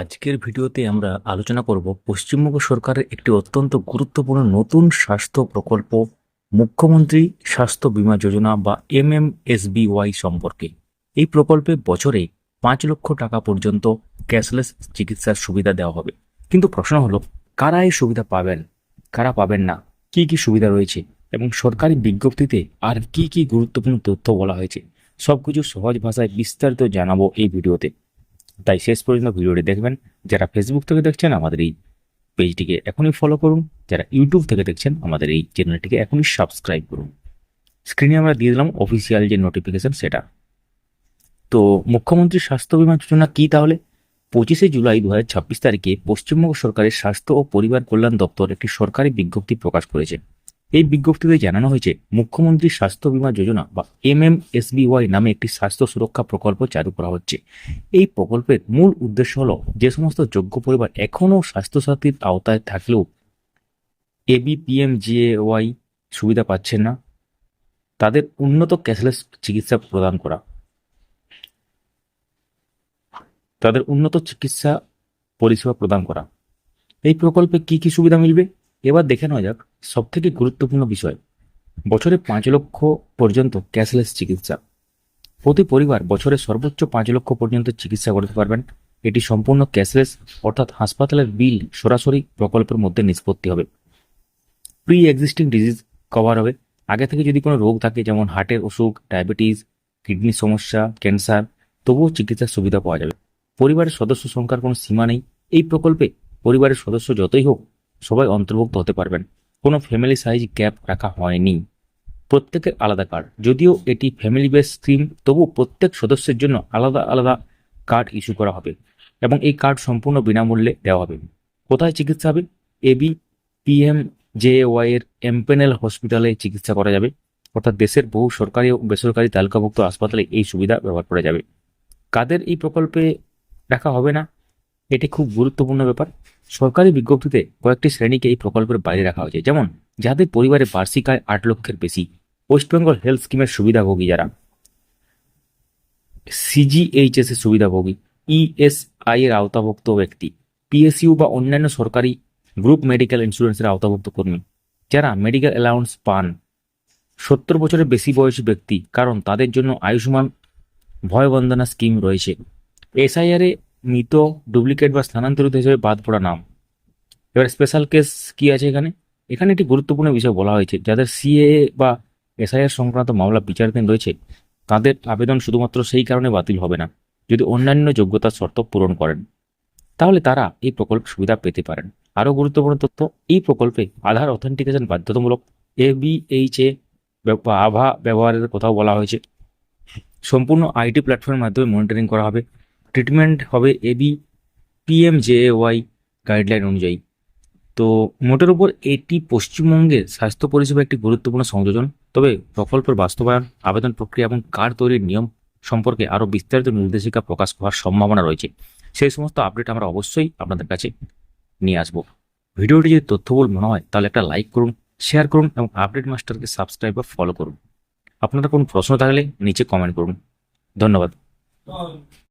আজকের ভিডিওতে আমরা আলোচনা করব পশ্চিমবঙ্গ সরকারের একটি অত্যন্ত গুরুত্বপূর্ণ নতুন স্বাস্থ্য প্রকল্প মুখ্যমন্ত্রী স্বাস্থ্য বীমা যোজনা বা MMSBY সম্পর্কে। এই প্রকল্পে বছরে 5 লক্ষ টাকা পর্যন্ত ক্যাশলেস চিকিৎসার সুবিধা দেওয়া হবে। কিন্তু প্রশ্ন হলো, কারা এই সুবিধা পাবেন, কারা পাবেন না, কি কি সুবিধা রয়েছে এবং সরকারি বিজ্ঞপ্তিতে আর কি কি গুরুত্বপূর্ণ তথ্য বলা হয়েছে, সবকিছু সহজ ভাষায় বিস্তারিত জানাবো এই ভিডিওতে। তাই শেষ পর্যন্ত ভিডিওটি দেখবেন। যারা ফেসবুক থেকে দেখছেন আমাদের এই পেজটিকে এখনই ফলো করুন, যারা ইউটিউব থেকে দেখছেন আমাদের এই চ্যানেলটিকে এখনই সাবস্ক্রাইব করুন। স্ক্রিনে আমরা দিয়ে দিলাম অফিসিয়াল যে নোটিফিকেশন সেটা। তো মুখ্যমন্ত্রী স্বাস্থ্য বীমা যোজনা কি তাহলে? 25শে জুলাই 2026 তারিখে পশ্চিমবঙ্গ সরকারের স্বাস্থ্য ও পরিবার কল্যাণ দপ্তর একটি সরকারি বিজ্ঞপ্তি প্রকাশ করেছে। এই বিজ্ঞপ্তিতে জানানো হয়েছে, মুখ্যমন্ত্রী স্বাস্থ্য বীমা যোজনা বা MMSBY নামে একটি স্বাস্থ্য সুরক্ষা প্রকল্প চালু করা হচ্ছে। এই প্রকল্পের মূল উদ্দেশ্য হলো, যে সমস্ত যোগ্য পরিবার এখনও স্বাস্থ্যসাথীর আওতায় থাকলেও ABPMJAY সুবিধা পাচ্ছেন না, তাদের উন্নত ক্যাশলেস চিকিৎসা প্রদান করা, তাদের উন্নত চিকিৎসা পরিষেবা প্রদান করা। এই প্রকল্পে কি কি সুবিধা মিলবে এবার দেখে নেওয়া যাক। সব থেকে গুরুত্বপূর্ণ বিষয়, বছরে 5 লক্ষ পর্যন্ত ক্যাশলেস চিকিৎসা। প্রতি পরিবার বছরে সর্বোচ্চ 5 লক্ষ পর্যন্ত চিকিৎসা করতে পারবেন। এটি সম্পূর্ণ ক্যাশলেস, অর্থাৎ হাসপাতালের বিল সরাসরি প্রকল্পের মধ্যে নিষ্পত্তি হবে। প্রি এক্সিস্টিং ডিজিজ কভার হবে। আগে থেকে যদি কোনো রোগ থাকে, যেমন হার্টের অসুখ, ডায়াবেটিস, কিডনির সমস্যা, ক্যান্সার, তবুও চিকিৎসার সুবিধা পাওয়া যাবে। পরিবারের সদস্য সংখ্যার কোনো সীমা নেই। এই প্রকল্পে পরিবারের সদস্য যতই হোক, সবাই অন্তর্ভুক্ত হতে পারবেন। কোনো ফ্যামিলি সাইজ ক্যাপ রাখা হয়নি। প্রত্যেকের আলাদা কার্ড। যদিও এটি ফ্যামিলি বেস স্কিম, তবু প্রত্যেক সদস্যের জন্য আলাদা আলাদা কার্ড ইস্যু করা হবে এবং এই কার্ড সম্পূর্ণ বিনামূল্যে দেওয়া হবে। কোথায় চিকিৎসা হবে? ABPMJAY এর এমপেনেল হসপিটালে চিকিৎসা করা যাবে, অর্থাৎ দেশের বহু সরকারি ও বেসরকারি তালিকাভুক্ত হাসপাতালে এই সুবিধা ব্যবহার করা যাবে। কাদের এই প্রকল্পে রাখা হবে না, এটি খুব গুরুত্বপূর্ণ ব্যাপার। সরকারি বিজ্ঞপ্তিতে কয়েকটি শ্রেণীকে এই প্রকল্পের বাইরে রাখা হয়েছে, যেমন যাদের পরিবারে বার্ষিক আয় 8 লক্ষের বেশি, ওয়েস্ট বেঙ্গল হেলথ স্কিমের সুবিধাভোগী যারা, CGHS এর সুবিধাভোগী, ESI এর আওতাভুক্ত ব্যক্তি, PSU বা অন্যান্য সরকারি গ্রুপ মেডিকেল ইন্স্যুরেন্সের আওতাভুক্ত কর্মী, যারা মেডিকেল অ্যালাউন্স পান, 70 বছরের বেশি বয়সী ব্যক্তি, কারণ তাদের জন্য আয়ুষ্মান ভয়বন্দনা স্কিম রয়েছে। SIR এ মৃত, ডুপ্লিকেট বা স্থানান্তরিত হিসেবে বাদ পড়া নাম। এবার স্পেশাল কেস কি আছে এখানে? এখানে একটি গুরুত্বপূর্ণ বিষয় বলা হয়েছে, যাদের CAA বা SIR সংক্রান্ত মামলা বিচারাধীন রয়েছে, তাদের আবেদন শুধুমাত্র সেই কারণে বাতিল হবে না, যদি অন্যান্য যোগ্যতার শর্ত পূরণ করেন, তাহলে তারা এই প্রকল্প সুবিধা পেতে পারেন। আরও গুরুত্বপূর্ণ তথ্য, এই প্রকল্পে আধার অথেন্টিকেশন বাধ্যতামূলক। ABHA বা আভা ব্যবহারের কথাও বলা হয়েছে। সম্পূর্ণ IT প্ল্যাটফর্মের মাধ্যমে মনিটরিং করা হবে। ট্রিটমেন্ট হবে ABPMJAY গাইডলাইন অনুযায়ী। তো মোটের উপর এটি পশ্চিমবঙ্গের স্বাস্থ্য পরিষেবা একটি গুরুত্বপূর্ণ সংযোজন। তবে প্রকল্পের বাস্তবায়ন, আবেদন প্রক্রিয়া এবং কার্ড তৈরির নিয়ম সম্পর্কে আরও বিস্তারিত নির্দেশিকা প্রকাশ হওয়ার সম্ভাবনা রয়েছে। সেই সমস্ত আপডেট আমরা অবশ্যই আপনাদের কাছে নিয়ে আসবো। ভিডিওটি যদি তথ্যবহুল মনে হয় তাহলে একটা লাইক করুন, শেয়ার করুন এবং আপডেট মাস্টারকে সাবস্ক্রাইব বা ফলো করুন। আপনারা কোনো প্রশ্ন থাকলে নিচে কমেন্ট করুন। ধন্যবাদ।